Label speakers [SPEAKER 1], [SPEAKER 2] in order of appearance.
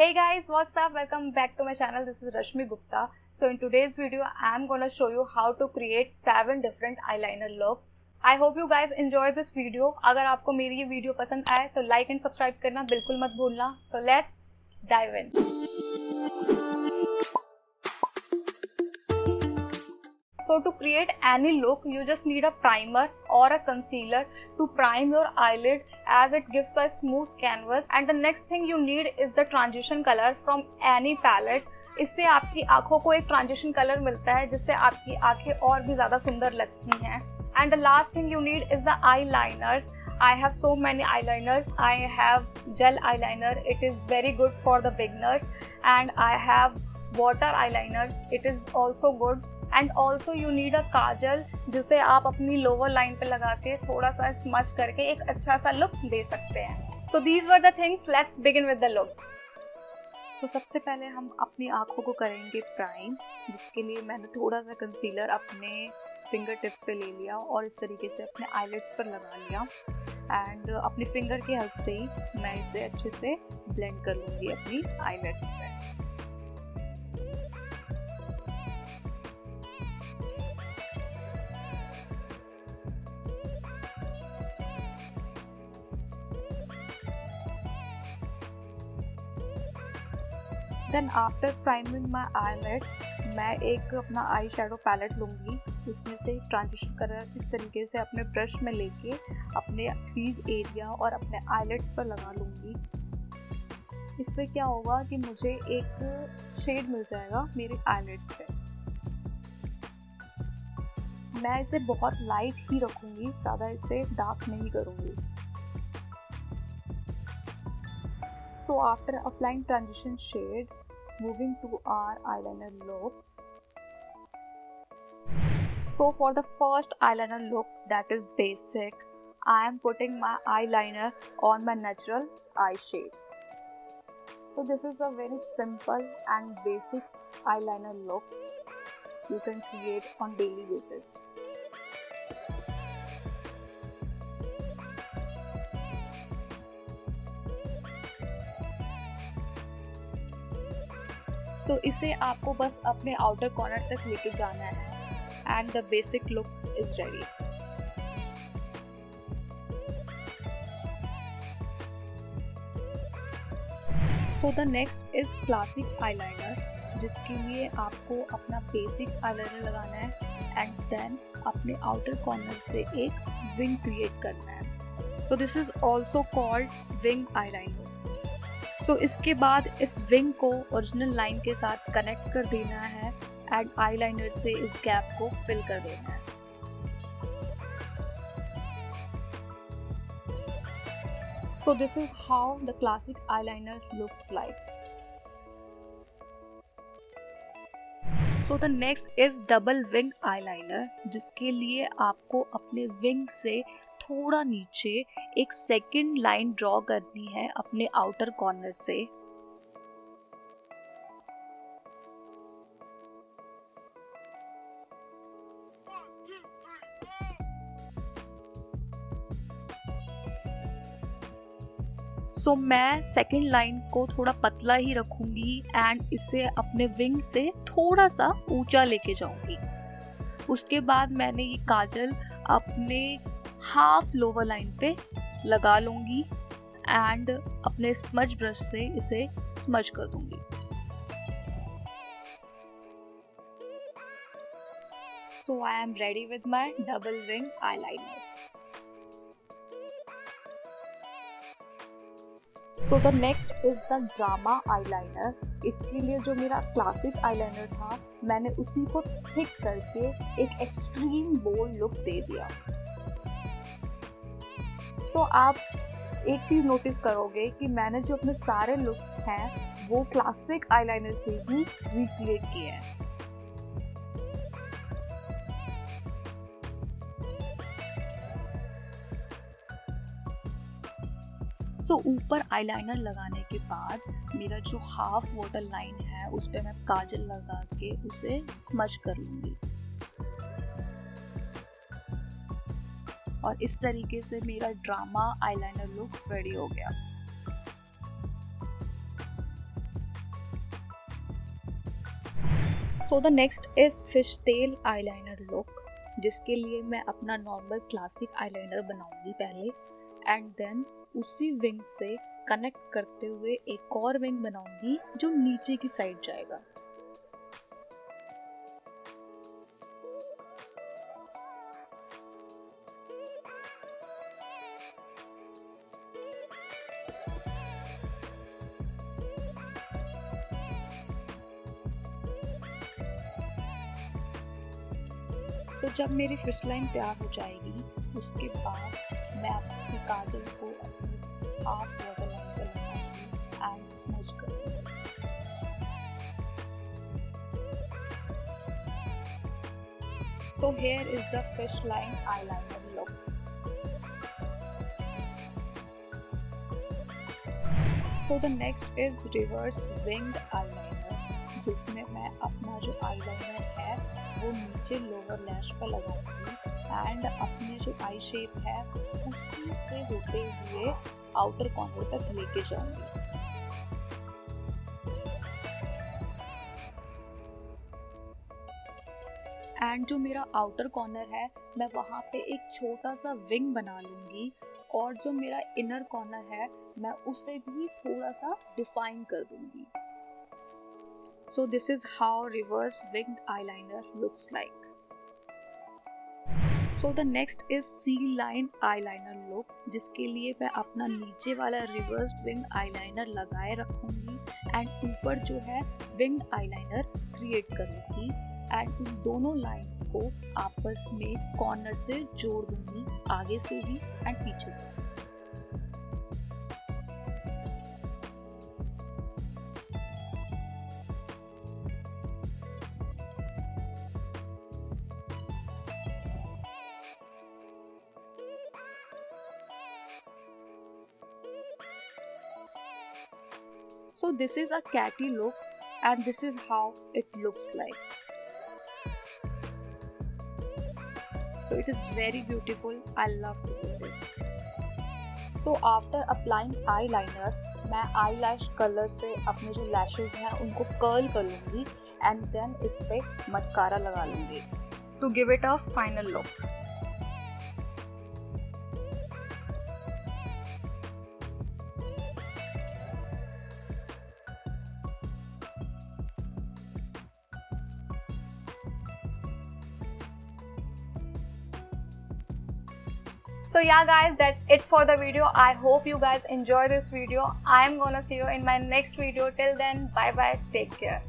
[SPEAKER 1] Hey guys, what's up? Welcome back to my channel. This is Rashmi Gupta. So in today's video, I'm gonna show you how to create 7 different eyeliner looks. I hope you guys enjoy this video. अगर आपको मेरी ये video पसंद आए तो like and subscribe करना बिल्कुल मत भूलना. So let's dive in. So to create any look, you just need a primer or a concealer to prime your eyelid as it gives a smooth canvas. And the next thing you need is the transition color from any palette. इससे आपकी आँखों को एक transition color मिलता है जिससे आपकी आँखें और भी ज़्यादा सुंदर लगती हैं. And the last thing you need is the eyeliners. I have so many eyeliners. I have gel eyeliner. It is very good for the beginners. And I have water eyeliners. It is also good. And also you need a kajal जिसे आप अपनी lower line पे लगा के थोड़ा सा smudge करके एक अच्छा सा लुक दे सकते हैं. So these were the things. Let's begin with the looks. तो सबसे पहले हम अपनी आँखों को करेंगे प्राइम, जिसके लिए मैंने थोड़ा सा कंसीलर अपने फिंगर टिप्स पे ले लिया और इस तरीके से अपने आईलिड्स पर लगा लिया. एंड अपनी फिंगर की हेल्प से ही मैं इसे अच्छे से ब्लेंड कर लूँगी अपनी आईलिड्स पे. देन आफ्टर प्राइमिंग माई eyelids, मैं एक अपना आई शेडो पैलेट लूँगी. उसमें से ट्रांजिशन कलर इस तरीके से अपने ब्रश में लेके अपने क्रीज एरिया और अपने eyelids पर लगा लूँगी. इससे क्या होगा कि मुझे एक शेड मिल जाएगा मेरे eyelids पे. मैं इसे बहुत लाइट ही रखूँगी, ज़्यादा इसे डार्क नहीं करूँगी. So after applying transition shade, moving to our eyeliner looks. So for the first eyeliner look, that is basic, I am putting my eyeliner on my natural eye shade. So this is a very simple and basic eyeliner look you can create on daily basis. So इसे आपको बस अपने outer corner तक लेके जाना है and the basic look is ready. So the next is classic eyeliner, जिसके लिए आपको अपना बेसिक आईलाइनर लगाना है एंड देन अपने आउटर कॉर्नर से एक विंग क्रिएट करना है. So this is also called wing eyeliner. So इसके बाद इस विंग को ओरिजिनल लाइन के साथ कनेक्ट कर देना है एंड आईलाइनर से इस गैप को फिल कर देना है. So this is how the classic eyeliner looks like. So the next is double wing eyeliner, जिसके लिए आपको अपने विंग से थोड़ा नीचे एक सेकंड लाइन ड्रॉ करनी है अपने आउटर कॉर्नर से. सो मैं सेकंड लाइन को थोड़ा पतला ही रखूंगी एंड इसे अपने विंग से थोड़ा सा ऊंचा लेके जाऊंगी. उसके बाद मैंने ये काजल अपने हाफ लोअर लाइन पे लगा लूंगी एंड अपने स्मज ब्रश से इसे स्मज कर दूंगी. So I am ready with my double wing eyeliner. So the next is the drama eyeliner. इसके लिए जो मेरा क्लासिक आईलाइनर था, मैंने उसी को थिक करके एक एक्सट्रीम बोल्ड लुक दे दिया. सो आप एक चीज़ नोटिस करोगे कि मैंने जो अपने सारे लुक्स हैं वो क्लासिक आईलाइनर से ही रिक्रिएट किए हैं. सो ऊपर आईलाइनर लगाने के बाद मेरा जो हाफ वाटर लाइन है उस पर मैं काजल लगा के उसे स्मच कर लूँगी. और इस तरीके से मेरा ड्रामा आईलाइनर लुक रेडी हो गया. सो the next is fish tail eyeliner look, जिसके लिए मैं अपना नॉर्मल क्लासिक आईलाइनर बनाऊंगी पहले, एंड देन उसी विंग से कनेक्ट करते हुए एक और विंग बनाऊंगी जो नीचे की साइड जाएगा। तो जब मेरी फिश लाइन तैयार हो जाएगी, उसके बाद मैं अपने काजल को अपनी हाफ वाटर लाइन पर लगाऊंगी एंड स्मज करूंगी। So here is the fish line eyeliner look. So the next is reverse winged eyeliner, जिसमें मैं अपना जो आईलाइनर है वो नीचे लोअर लैश पर लगाऊंगी एंड अपने जो आई शेप है उसी से होते हुए आउटर कॉर्नर तक लेके जाऊंगी। एंड जो मेरा आउटर कॉर्नर है मैं वहाँ पे एक छोटा सा विंग बना लूंगी, और जो मेरा इनर कॉर्नर है मैं उसे भी थोड़ा सा डिफाइन कर दूंगी। So this is how reverse winged eyeliner looks like. So the next is seal line eyeliner look, जिसके लिए मैं अपना नीचे वाला reversed winged eyeliner लगाए रखूंगी एंड ऊपर जो है winged eyeliner क्रिएट करूंगी एंड उन दोनों लाइंस को आपस में कॉर्नर से जोड़ दूंगी, आगे से भी एंड पीछे से। So this is a catty look and this is how it looks like. So it is very beautiful. I love to do this. So after applying eyeliner, मैं eyelash color से अपने जो lashes हैं उनको curl कर लूँगी and then इस पे mascara लगा लूँगी to give it a final look. So yeah guys, that's it for the video. I hope you guys enjoy this video. I am gonna see you in my next video. Till then, bye bye, take care.